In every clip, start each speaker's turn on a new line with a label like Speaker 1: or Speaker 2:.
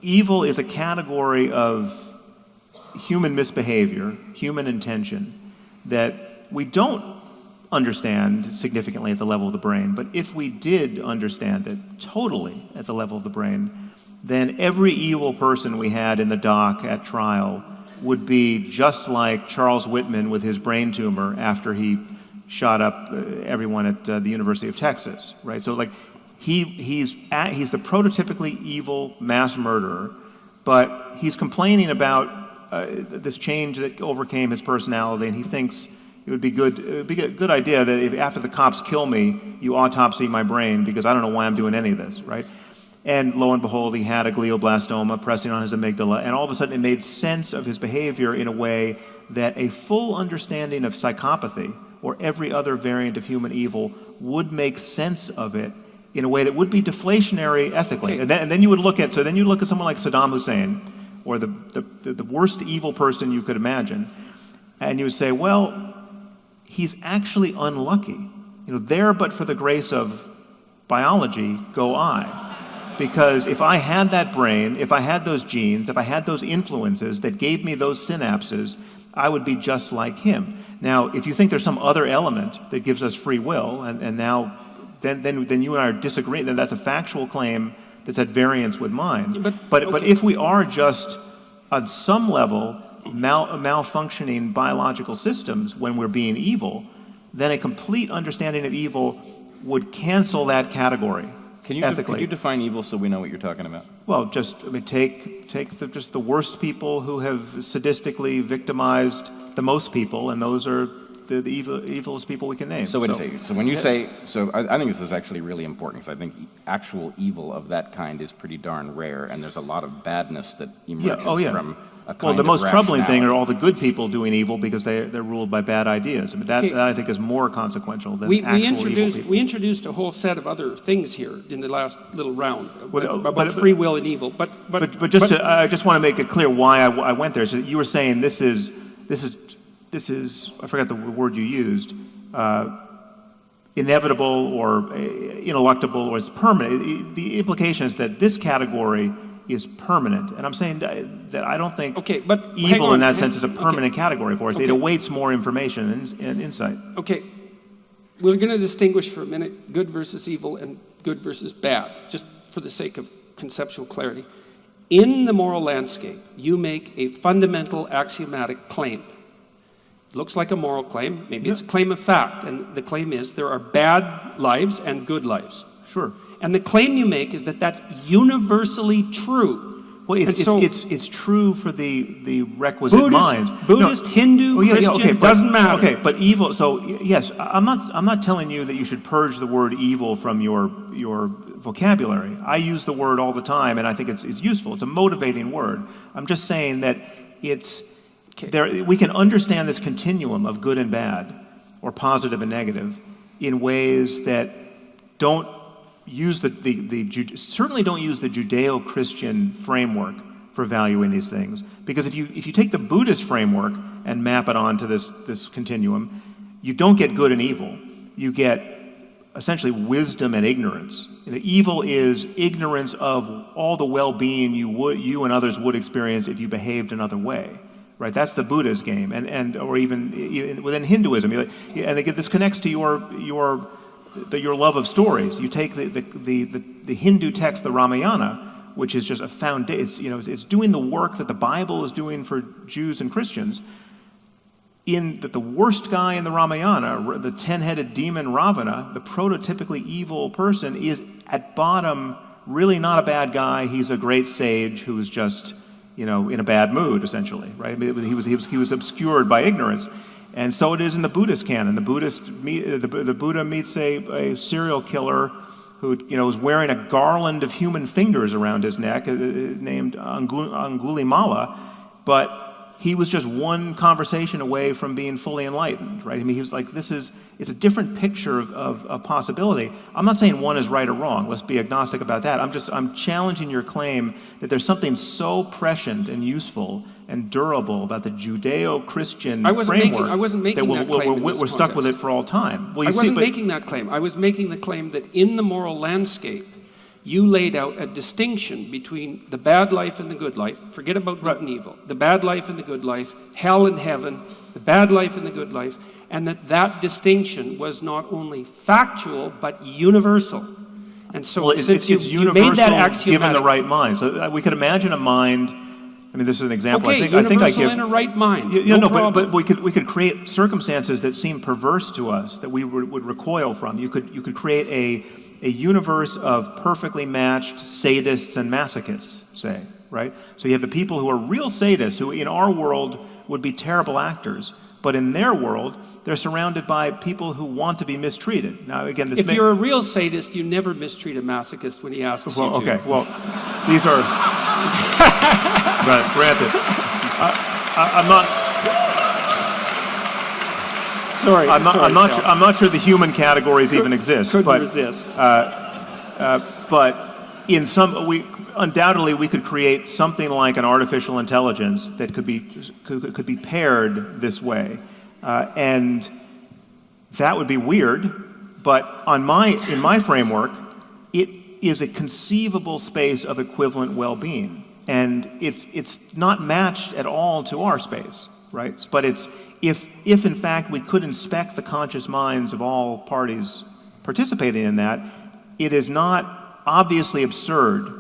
Speaker 1: evil is a category of human misbehavior, human intention, that we don't understand significantly at the level of the brain. But if we did understand it totally at the level of the brain, then every evil person we had in the dock at trial would be just like Charles Whitman with his brain tumor after he shot up everyone at the University of Texas, right? So like he's the prototypically evil mass murderer, but he's complaining about this change that overcame his personality, and he thinks it would be a good idea that if after the cops kill me, you autopsy my brain because I don't know why I'm doing any of this, right? And lo and behold, he had a glioblastoma pressing on his amygdala, and all of a sudden it made sense of his behavior in a way that a full understanding of psychopathy or every other variant of human evil would make sense of it in a way that would be deflationary ethically.
Speaker 2: Okay.
Speaker 1: And then you would look at someone like Saddam Hussein, or the worst evil person you could imagine, and you would say, well, he's actually unlucky. There but for the grace of biology go I. Because if I had that brain, if I had those genes, if I had those influences that gave me those synapses, I would be just like him. Now, if you think there's some other element that gives us free will, and now then you and I are disagreeing, then that's a factual claim that's at variance with mine. But if we are just on some level malfunctioning biological systems when we're being evil, then a complete understanding of evil would cancel that category.
Speaker 3: Can you define evil so we know what you're talking about?
Speaker 1: Well, take just the worst people who have sadistically victimized the most people, and those are the evilest people we can name.
Speaker 3: So wait a second. So when you say, I think this is actually really important, because I think actual evil of that kind is pretty darn rare, and there's a lot of badness that emerges from a kind
Speaker 1: Well, the
Speaker 3: of
Speaker 1: most troubling thing are
Speaker 3: rationality.
Speaker 1: all the good people doing evil because they're ruled by bad ideas. I mean, that I think is more consequential than actual evil people.
Speaker 2: We introduced a whole set of other things here in the last little round about
Speaker 1: but-
Speaker 2: free will and evil. But
Speaker 1: I just want to make it clear why I went there. So you were saying this is I forgot the word you used, inevitable or ineluctable or it's permanent. The implication is that this category is permanent, and I'm saying that I don't think evil in that sense is a permanent category for us.
Speaker 2: Okay.
Speaker 1: It awaits more information and insight.
Speaker 2: Okay, we're going to distinguish for a minute good versus evil and good versus bad, just for the sake of conceptual clarity. In the moral landscape, you make a fundamental axiomatic claim. It looks like a moral claim. Maybe it's a claim of fact, and the claim is there are bad lives and good lives.
Speaker 1: Sure.
Speaker 2: And the claim you make is that that's universally true.
Speaker 1: Well, it's true for the requisite minds.
Speaker 2: Buddhist, Hindu, Christian, doesn't matter.
Speaker 1: Okay, but evil. So yes, I'm not telling you that you should purge the word evil from your vocabulary. I use the word all the time, and I think it's useful. It's a motivating word. I'm just saying that we can understand this continuum of good and bad, or positive and negative, in ways that don't use certainly don't use the Judeo-Christian framework for valuing these things. Because if you take the Buddhist framework and map it onto this continuum, you don't get good and evil. You get essentially wisdom and ignorance. Evil is ignorance of all the well-being you and others would experience if you behaved another way. Right, that's the Buddha's game, or even within Hinduism, and this connects to your love of stories. You take the Hindu text, the Ramayana, which is just a foundation. It's doing the work that the Bible is doing for Jews and Christians. In that the worst guy in the Ramayana, the 10-headed demon Ravana, the prototypically evil person, is at bottom really not a bad guy. He's a great sage who is just in a bad mood, essentially, right? I mean, he was obscured by ignorance, and so it is in the Buddhist canon. The Buddha meets a serial killer who is wearing a garland of human fingers around his neck, named Angulimala, but he was just one conversation away from being fully enlightened, right? I mean, he was like, it's a different picture of possibility. I'm not saying one is right or wrong. Let's be agnostic about that. I'm challenging your claim that there's something so prescient and useful and durable about the Judeo-Christian framework.
Speaker 2: I wasn't making that claim.
Speaker 1: We're stuck with it for all time.
Speaker 2: I wasn't making that claim. I was making the claim that in the moral landscape, you laid out a distinction between the bad life and the good life. Forget about good and evil. The bad life and the good life, hell and heaven, the bad life and the good life, and that distinction was not only factual but universal. And so since
Speaker 1: it's
Speaker 2: you made that axiomatic,
Speaker 1: given the right mind. So we could imagine a mind. I mean, this is an example.
Speaker 2: Okay, universal in a right mind.
Speaker 1: But we could create circumstances that seem perverse to us that we would recoil from. You could create a universe of perfectly matched sadists and masochists, say, right? So you have the people who are real sadists, who in our world would be terrible actors, but in their world, they're surrounded by people who want to be mistreated. Now, again,
Speaker 2: if you're a real sadist, you never mistreat a masochist when he asks you to.
Speaker 1: Okay, well, these are... But granted, I'm not...
Speaker 2: Sorry,
Speaker 1: I'm not sure the human categories even exist.
Speaker 2: Couldn't resist.
Speaker 1: But in undoubtedly we could create something like an artificial intelligence that could be paired this way, and that would be weird. But in my framework, it is a conceivable space of equivalent well-being, and it's not matched at all to our space, right? But it's if in fact we could inspect the conscious minds of all parties participating in that, it is not obviously absurd,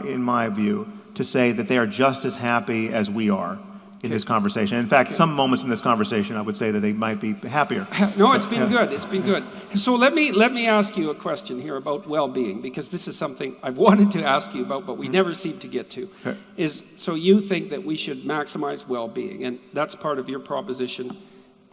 Speaker 1: in my view, to say that they are just as happy as we are in this conversation. In fact, some moments in this conversation, I would say that they might be happier.
Speaker 2: No, it's been good. It's been good. So let me ask you a question here about well-being, because this is something I've wanted to ask you about, but we never seem to get to. Okay. So you think that we should maximize well-being, and that's part of your proposition,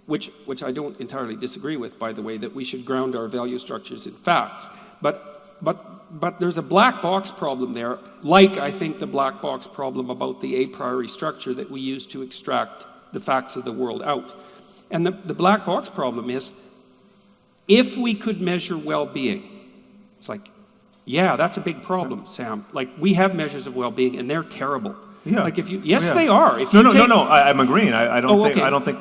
Speaker 2: which I don't entirely disagree with, by the way, that we should ground our value structures in facts. But there's a black box problem there, like I think the black box problem about the a priori structure that we use to extract the facts of the world out. And the black box problem is, if we could measure well-being, it's like, yeah, that's a big problem, Sam. Like, we have measures of well-being, and they're terrible.
Speaker 1: Yeah.
Speaker 2: Like, they are.
Speaker 1: No, I'm agreeing. I don't think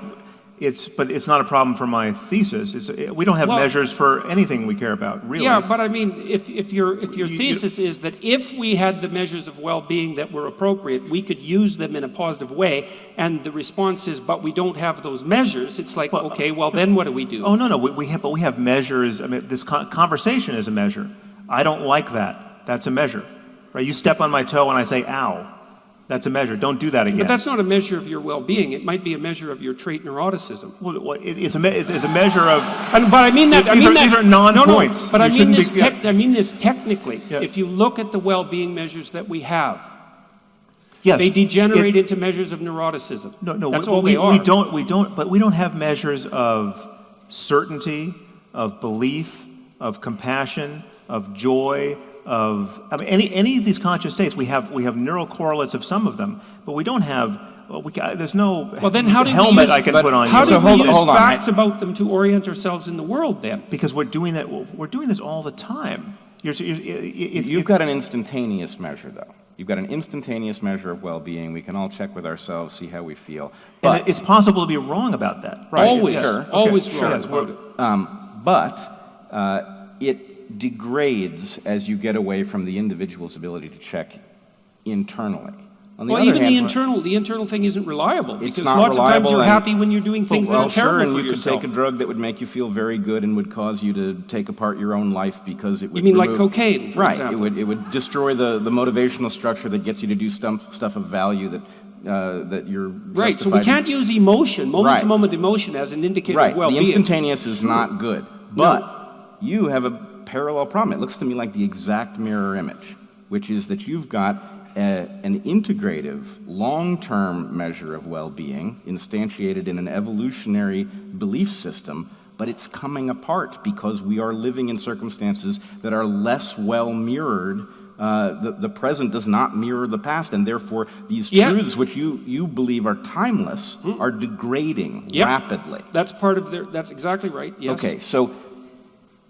Speaker 1: but it's not a problem for my thesis. We don't have measures for anything we care about, really.
Speaker 2: Yeah, but I mean, if your thesis is that if we had the measures of well-being that were appropriate, we could use them in a positive way, and the response is, but we don't have those measures, it's like, then what do we do?
Speaker 1: Oh, no, we have measures. I mean, this conversation is a measure. I don't like that. That's a measure, right? You step on my toe and I say, ow. That's a measure. Don't do that again.
Speaker 2: But that's not a measure of your well-being. It might be a measure of your trait neuroticism.
Speaker 1: Well, it's a measure of...
Speaker 2: But I mean that...
Speaker 1: These are non-points.
Speaker 2: No, but I mean this technically. Yeah. If you look at the well-being measures that we have, yes, they degenerate into measures of neuroticism.
Speaker 1: No,
Speaker 2: that's all they are.
Speaker 1: But we don't have measures of certainty, of belief, of compassion, of joy, any of these conscious states. We have neural correlates of some of them, but we don't have. There's no helmet I can put on.
Speaker 2: How do we use facts about them to orient ourselves in the world then?
Speaker 1: Because we're doing that. We're doing this all the time.
Speaker 3: You've got an instantaneous measure, though. You've got an instantaneous measure of well-being. We can all check with ourselves, see how we feel.
Speaker 1: But it's possible to be wrong about that.
Speaker 2: Right? Always, always wrong about it.
Speaker 3: But it degrades as you get away from the individual's ability to check internally. On the other hand,
Speaker 2: the internal thing isn't reliable, because
Speaker 3: not
Speaker 2: lots
Speaker 3: reliable,
Speaker 2: of times you're happy when you're doing things that are terrible for
Speaker 3: and you
Speaker 2: yourself.
Speaker 3: could take a drug that would make you feel very good and would cause you to take apart your own life because it would...
Speaker 2: You mean like cocaine, for example?
Speaker 3: Right. It would destroy the motivational structure that gets you to do stuff of value that you're
Speaker 2: right. So we can't use emotion, moment-to-moment emotion, as an indicator of well-being.
Speaker 3: The instantaneous is not good, but you have a parallel problem. It looks to me like the exact mirror image, which is that you've got an integrative, long-term measure of well-being instantiated in an evolutionary belief system, but it's coming apart because we are living in circumstances that are less well mirrored. The present does not mirror the past, and therefore these truths, which you believe are timeless, are degrading rapidly.
Speaker 2: That's part of that's exactly right, yes.
Speaker 3: Okay, so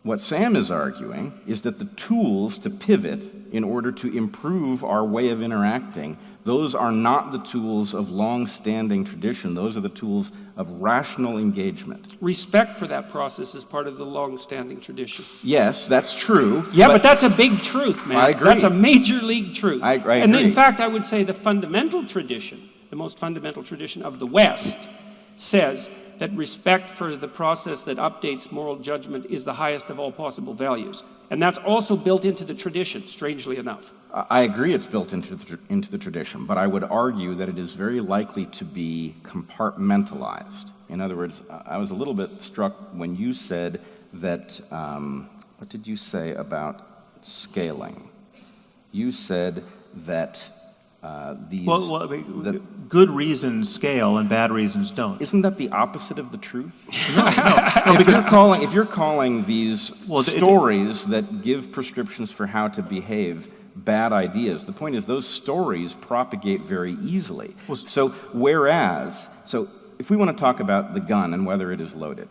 Speaker 3: what Sam is arguing is that the tools to pivot in order to improve our way of interacting, those are not the tools of long-standing tradition. Those are the tools of rational engagement.
Speaker 2: Respect for that process is part of the long-standing tradition.
Speaker 3: Yes, that's true.
Speaker 2: Yeah, but that's a big truth, man.
Speaker 3: I agree.
Speaker 2: That's a major league truth.
Speaker 3: I
Speaker 2: And
Speaker 3: agree.
Speaker 2: in fact, I would say the fundamental tradition, the most fundamental tradition of the West, says that respect for the process that updates moral judgment is the highest of all possible values. And that's also built into the tradition, strangely enough.
Speaker 3: I agree it's built into the tradition, but I would argue that it is very likely to be compartmentalized. In other words, I was a little bit struck when you said that, what did you say about scaling? You said that
Speaker 1: good reasons scale and bad reasons don't.
Speaker 3: Isn't that the opposite of the truth?
Speaker 1: No,
Speaker 3: If you're calling these stories that give prescriptions for how to behave bad ideas, the point is those stories propagate very easily. So if we want to talk about the gun and whether it is loaded,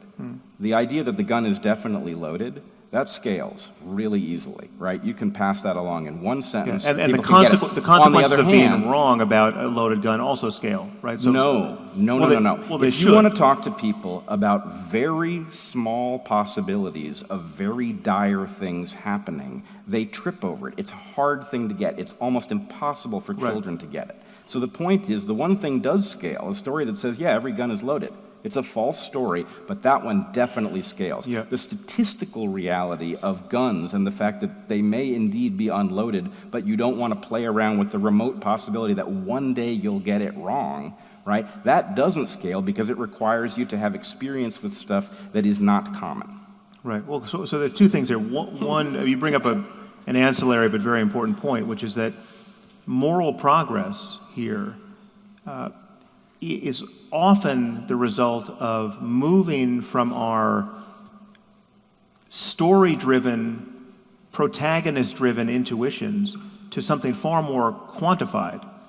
Speaker 3: the idea that the gun is definitely loaded, that scales really easily, right? You can pass that along in one sentence.
Speaker 1: And the
Speaker 3: People can get it.
Speaker 1: the consequences
Speaker 3: On the
Speaker 1: of
Speaker 3: other
Speaker 1: being
Speaker 3: hand,
Speaker 1: wrong about a loaded gun also scale, right? So,
Speaker 3: no.
Speaker 1: Well, they
Speaker 3: If you
Speaker 1: should.
Speaker 3: want to talk to people about very small possibilities of very dire things happening, they trip over it. It's a hard thing to get. It's almost impossible for children to get it. So the point is, the one thing does scale, a story that says, yeah, every gun is loaded. It's a false story, but that one definitely scales.
Speaker 1: Yeah.
Speaker 3: The statistical reality of guns and the fact that they may indeed be unloaded, but you don't want to play around with the remote possibility that one day you'll get it wrong, right? That doesn't scale because it requires you to have experience with stuff that is not common.
Speaker 1: Right. Well, so there are two things here. One, you bring up an ancillary but very important point, which is that moral progress here is often the result of moving from our story-driven, protagonist-driven intuitions to something far more quantified.